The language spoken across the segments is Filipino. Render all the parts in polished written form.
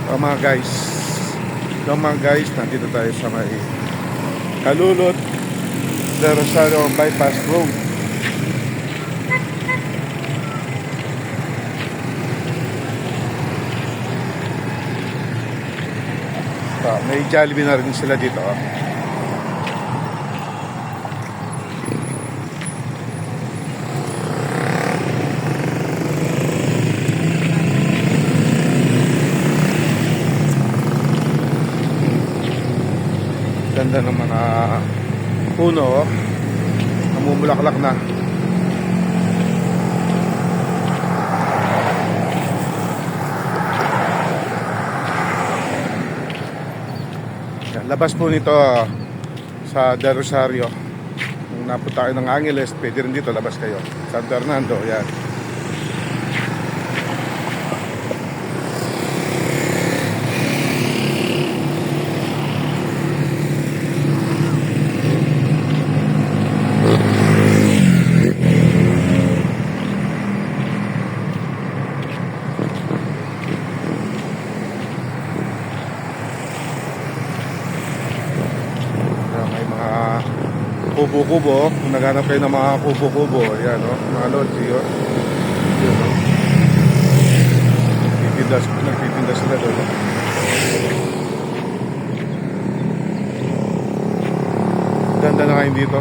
Mga guys, nandito tayo sa may Kalulot de Rosario Bypass Road. May Jollibee na rin sila dito. Ganda ng mga puno, namumulaklak na. Labas po nito sa Del Rosario. Kung napunta kayo ng Angeles, pwede rin dito, labas kayo. San Fernando, yan. May mga kubo-kubo. Kung naghanap kayo ng mga kubo-kubo, yan, no? Mga lods, yun. Yun, no? Nagtitinda sila doon, no? Ganda na ngayon dito.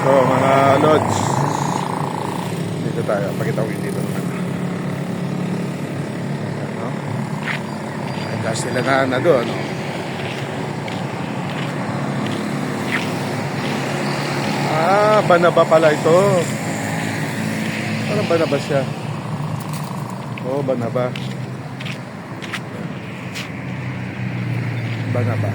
So, mga lods, dito tayo, pakita ko yung dito naman. Ano? Handa sila na doon, no? Banaba pala ito. Parang banaba siya. Oo, banaba. Banaba.